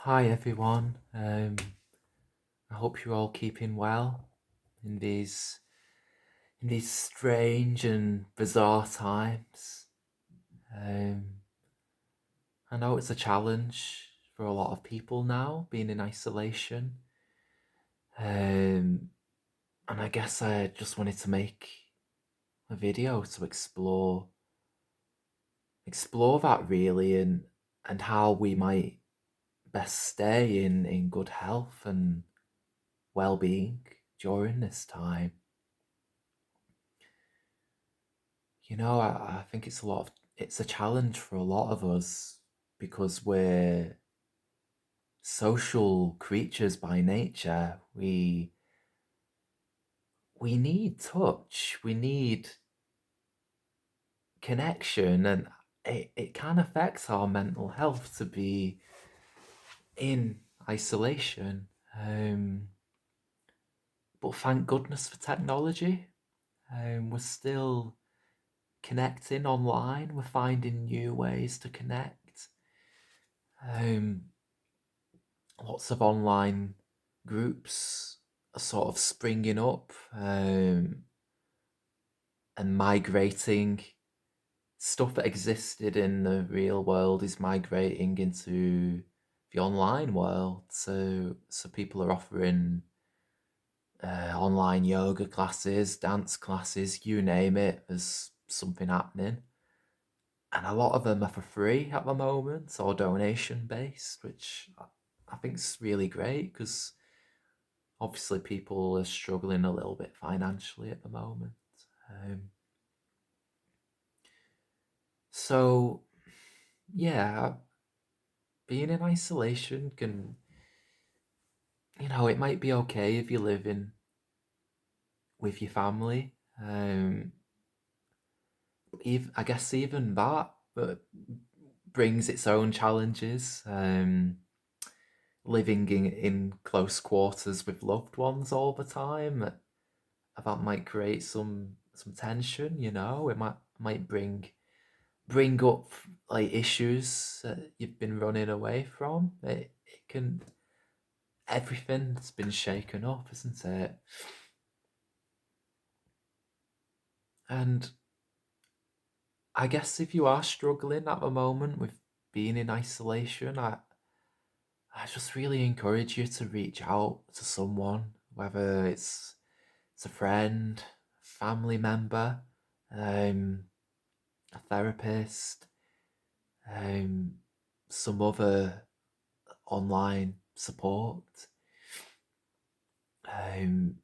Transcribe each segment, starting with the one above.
Hi everyone. I hope you're all keeping well in these strange and bizarre times. Um, I know it's a challenge for a lot of people now, being in isolation. Um, and I guess I just wanted to make a video to explore that really, and how we might best stay in good health and well-being during this time. I think it's a challenge for a lot of us because we're social creatures by nature. We need touch, we need connection, and it can affect our mental health to be in isolation. Um, but thank goodness for technology. We're still connecting online, we're finding new ways to connect. Um, Lots of online groups are sort of springing up, and migrating. Stuff that existed in the real world is migrating into the online world. So people are offering online yoga classes, dance classes, you name it. There's something happening, and a lot of them are for free at the moment or donation based, which I think is really great because obviously people are struggling a little bit financially at the moment. Um, so yeah, being in isolation can, it might be okay if you're living with your family. I guess even that, but brings its own challenges. Living in close quarters with loved ones all the time, that might create some tension. It might bring up like issues that you've been running away from. It can Everything's been shaken up, isn't it? And I guess if you are struggling at the moment with being in isolation, I just really encourage you to reach out to someone, whether it's a friend, family member, um, a therapist, um, some other online support. Um,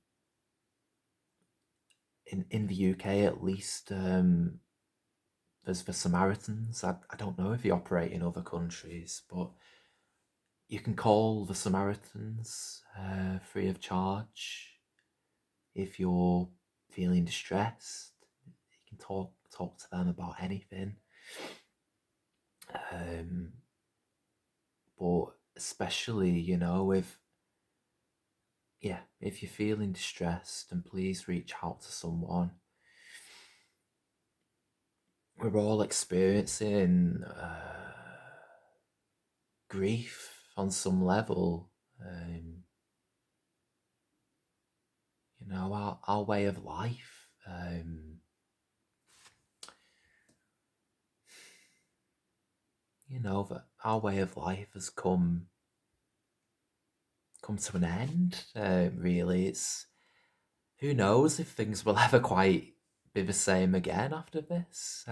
in the UK, at least, there's the Samaritans. I don't know if they operate in other countries, but you can call the Samaritans free of charge if you're feeling distressed. You can talk to them about anything. Um, but especially, if you're feeling distressed, then please reach out to someone. We're all experiencing grief on some level. Um, our way of life. That our way of life has come to an end. Really, it's who knows if things will ever quite be the same again after this.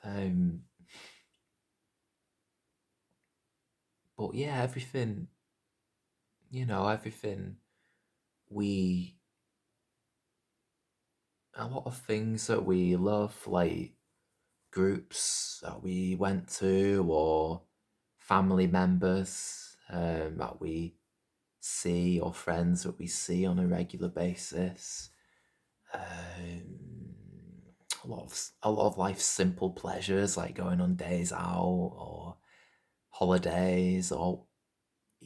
Um, but yeah, everything we a lot of things that we love, like groups that we went to or family members that we see or friends that we see on a regular basis. A lot of life's simple pleasures like going on days out or holidays or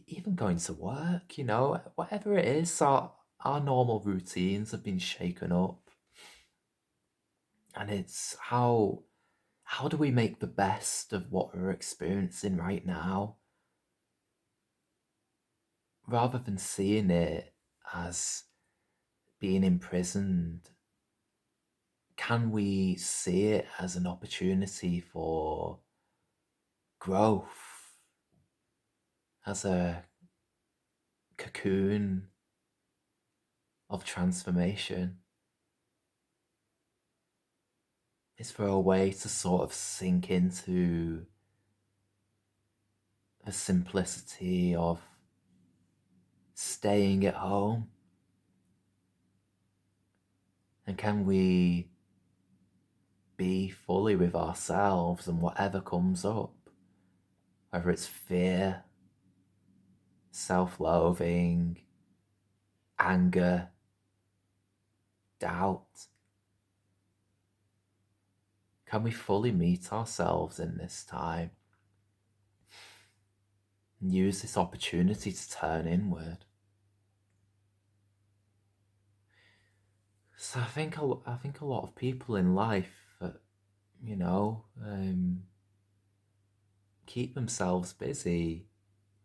even going to work, whatever it is, our normal routines have been shaken up. And it's how do we make the best of what we're experiencing right now? rather than seeing it as being imprisoned, can we see it as an opportunity for growth, as a cocoon of transformation? Is there a way to sort of sink into the simplicity of staying at home? And can we be fully with ourselves and whatever comes up, whether it's fear, self-loathing, anger, doubt? Can we fully meet ourselves in this time and use this opportunity to turn inward? So I think a lot of people in life, you know, keep themselves busy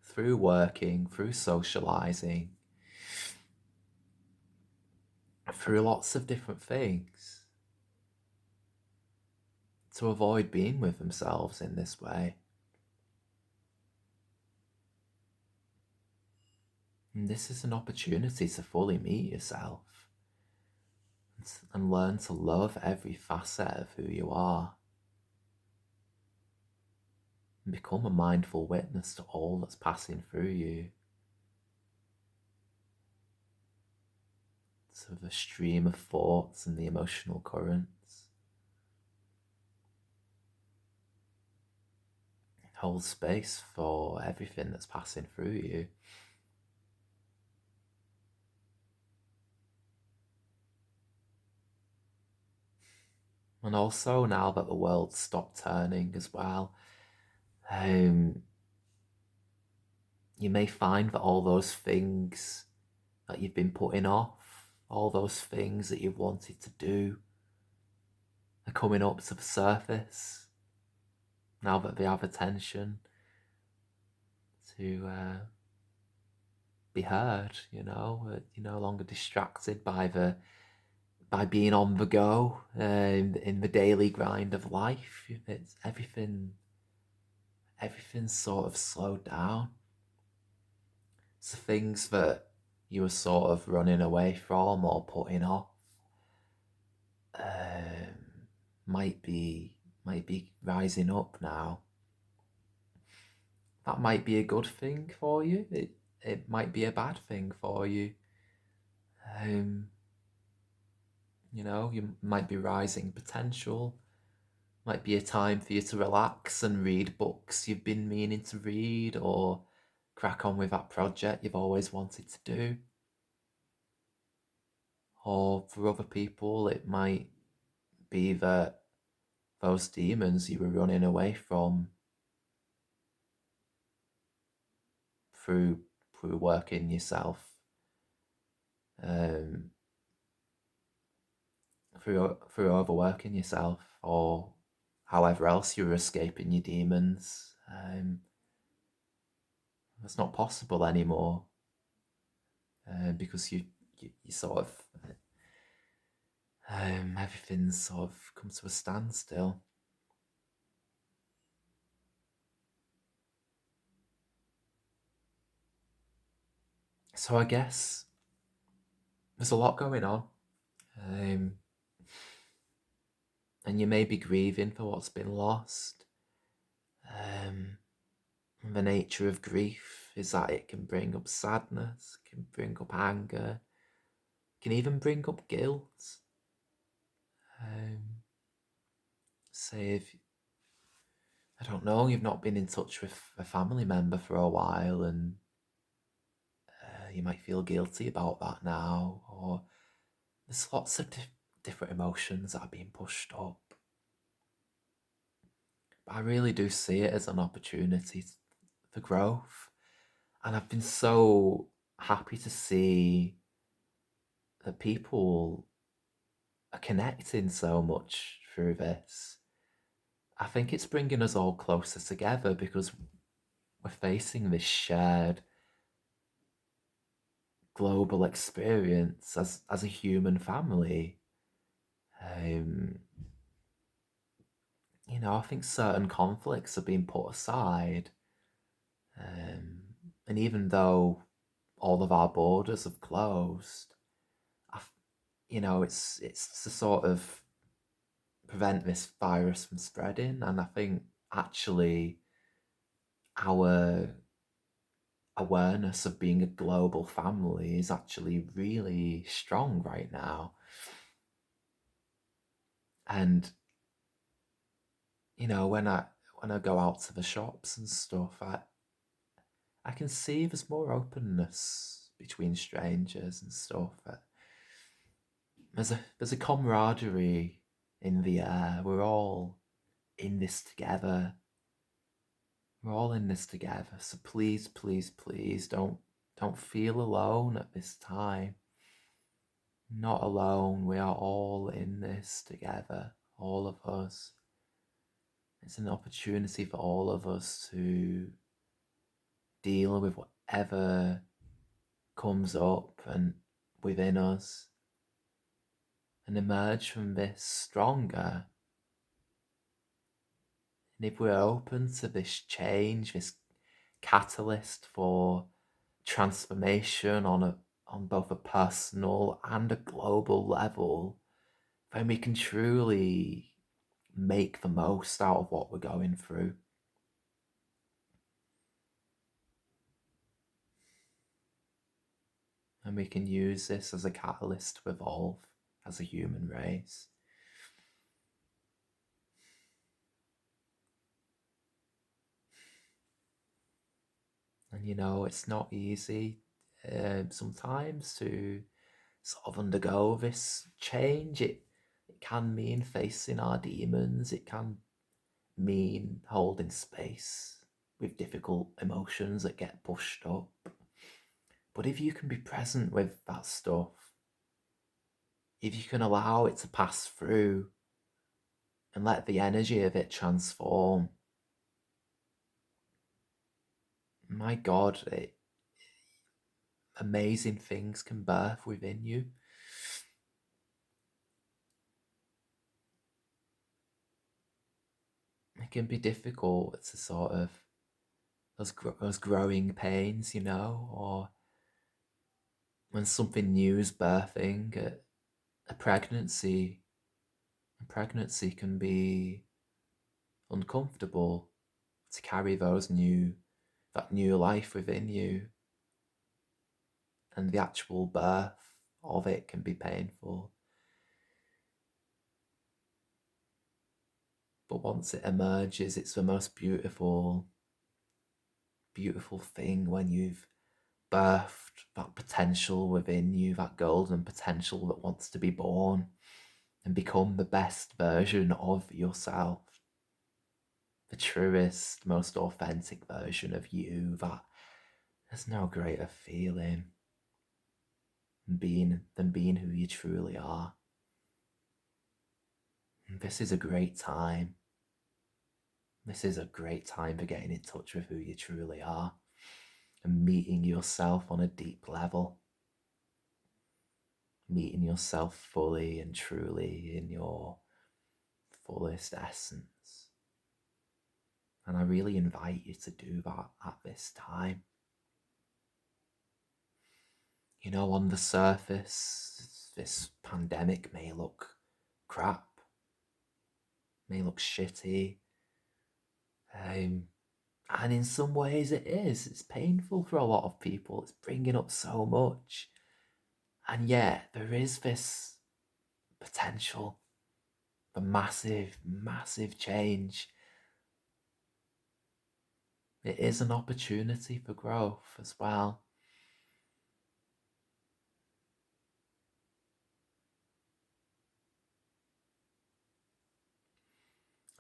through working, through socializing, through lots of different things, to avoid being with themselves in this way. And this is an opportunity to fully meet yourself and learn to love every facet of who you are and become a mindful witness to all that's passing through you, to the stream of thoughts and the emotional currents. Hold space for everything that's passing through you. And also, now that the world's stopped turning as well, you may find that all those things that you've been putting off, all those things that you've wanted to do, are coming up to the surface now that they have attention to be heard. You're no longer distracted by being on the go in the daily grind of life. It's everything's sort of slowed down. So things that you were sort of running away from or putting off might be rising up now. That might be a good thing for you. It might be a bad thing for you. You might be rising potential. Might be a time for you to relax and read books you've been meaning to read, or crack on with that project you've always wanted to do. Or for other people, it might be that those demons you were running away from through working yourself, through overworking yourself, or however else you were escaping your demons. It's not possible anymore because you sort of everything's sort of come to a standstill. So I guess there's a lot going on, and you may be grieving for what's been lost. The nature of grief is that it can bring up sadness, can bring up anger, can even bring up guilt. Say if, I don't know, you've not been in touch with a family member for a while, and you might feel guilty about that now, or there's lots of different emotions that are being pushed up. But I really do see it as an opportunity for growth. And I've been so happy to see that people are connecting so much through this. I think it's bringing us all closer together because we're facing this shared global experience as a human family. Um, I think certain conflicts have been put aside, um, and even though all of our borders have closed, I, it's to sort of prevent this virus from spreading, and I think actually our awareness of being a global family is actually really strong right now. And when I go out to the shops and stuff, I can see there's more openness between strangers and stuff. There's a camaraderie in the air. We're all in this together. We're all in this together. So please, please, please don't feel alone at this time. Not alone. We are all in this together. All of us. It's an opportunity for all of us to deal with whatever comes up and within us and emerge from this stronger. And if we're open to this change, this catalyst for transformation on both a personal and a global level, then we can truly make the most out of what we're going through. And we can use this as a catalyst to evolve as a human race. And it's not easy sometimes to sort of undergo this change. It can mean facing our demons. It can mean holding space with difficult emotions that get pushed up. But if you can be present with that stuff, if you can allow it to pass through and let the energy of it transform, my God, amazing things can birth within you. It can be difficult to sort of those growing pains, or when something new is birthing, a pregnancy. A pregnancy can be uncomfortable to carry that new life within you, and the actual birth of it can be painful. But once it emerges, it's the most beautiful thing when you've birthed that potential within you, that golden potential that wants to be born and become the best version of yourself, the truest, most authentic version of you. That there's no greater feeling than being who you truly are. And this is a great time. This is a great time for getting in touch with who you truly are and meeting yourself on a deep level. Meeting yourself fully and truly in your fullest essence. And I really invite you to do that at this time. On the surface, this pandemic may look crap, may look shitty. And in some ways it is. It's painful for a lot of people. It's bringing up so much. And yet there is this potential for massive, massive change. It is an opportunity for growth as well.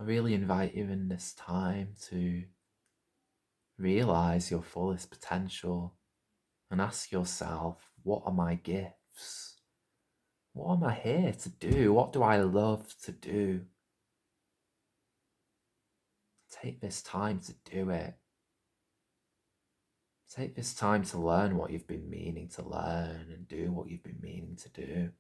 I really invite you in this time to realize your fullest potential and ask yourself, what are my gifts? What am I here to do? What do I love to do? Take this time to do it. Take this time to learn what you've been meaning to learn and do what you've been meaning to do.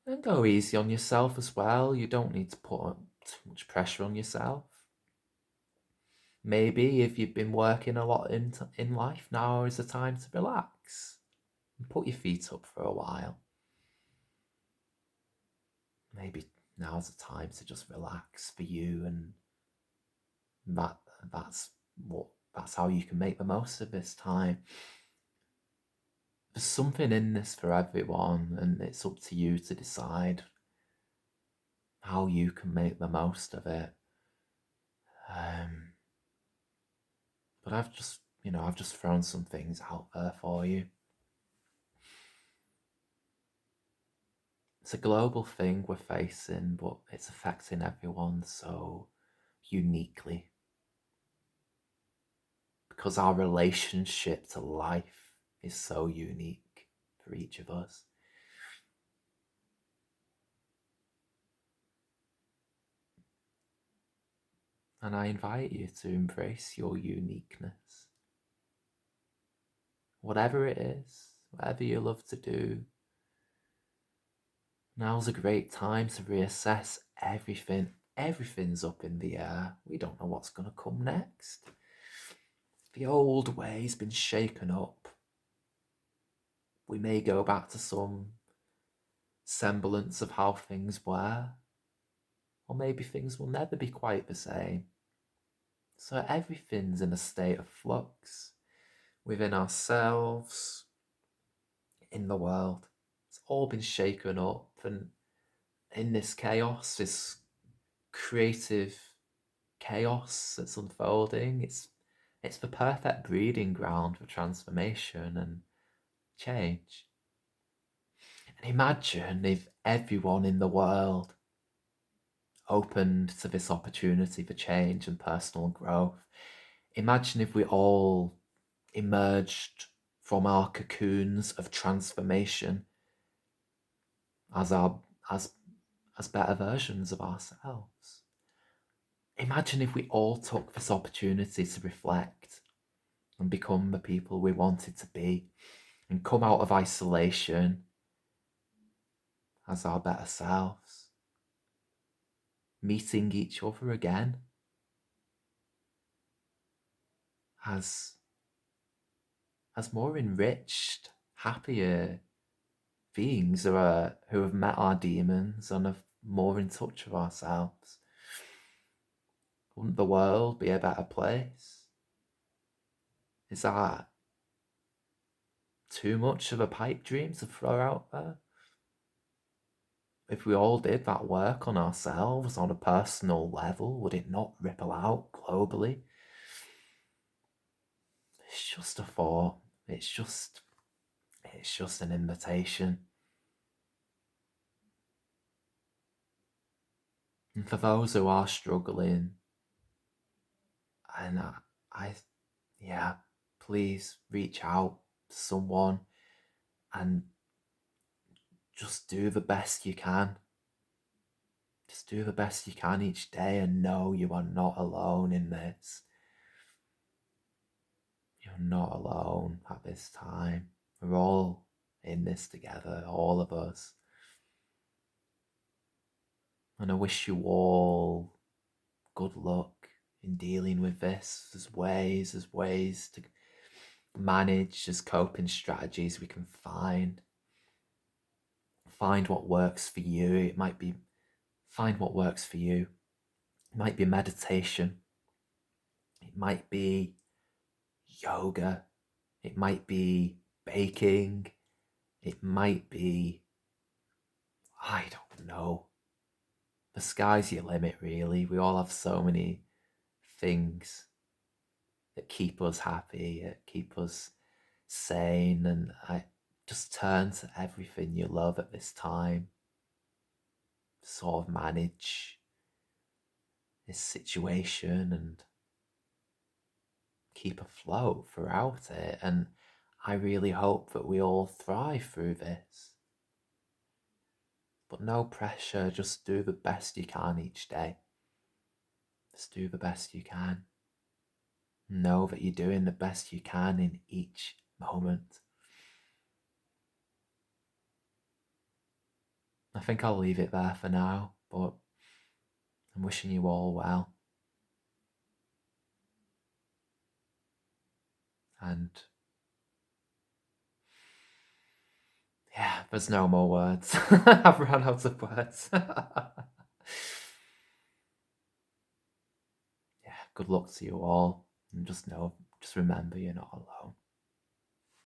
And go easy on yourself as well. You don't need to put too much pressure on yourself. Maybe if you've been working a lot in life, now is the time to relax and put your feet up for a while. Maybe now's the time to just relax for you, and that's how you can make the most of this time. There's something in this for everyone, and it's up to you to decide how you can make the most of it. But I've just thrown some things out there for you. It's a global thing we're facing, but it's affecting everyone so uniquely. Because our relationship to life is so unique for each of us. And I invite you to embrace your uniqueness. Whatever it is, whatever you love to do, now's a great time to reassess everything. Everything's up in the air. We don't know what's going to come next. The old way's been shaken up. We may go back to some semblance of how things were, or maybe things will never be quite the same. So everything's in a state of flux within ourselves, in the world. It's all been shaken up, and in this chaos, this creative chaos that's unfolding, it's the perfect breeding ground for transformation and change. And imagine if everyone in the world opened to this opportunity for change and personal growth. Imagine if we all emerged from our cocoons of transformation as better versions of ourselves. Imagine if we all took this opportunity to reflect and become the people we wanted to be and come out of isolation as our better selves, meeting each other again as more enriched, happier beings who have met our demons and are more in touch with ourselves. Wouldn't the world be a better place? Is that too much of a pipe dream to throw out there? If we all did that work on ourselves on a personal level, would it not ripple out globally? It's just a thought. It's just an invitation. And for those who are struggling, and please reach out to someone and just do the best you can. Just do the best you can each day and know you are not alone in this. You're not alone at this time. We're all in this together, all of us. And I wish you all good luck in dealing with this. There's ways to manage, there's coping strategies we can find. Find what works for you. It might be find what works for you. It might be meditation. It might be yoga. It might be baking. It might be, I don't know. The sky's your limit, really. We all have so many things that keep us happy, that keep us sane, and I just turn to everything you love at this time to sort of manage this situation and keep afloat throughout it. And I really hope that we all thrive through this. But no pressure, just do the best you can each day. Just do the best you can. Know that you're doing the best you can in each moment. I think I'll leave it there for now, but I'm wishing you all well. And yeah, there's no more words. I've run out of words. Yeah, good luck to you all. And just remember you're not alone.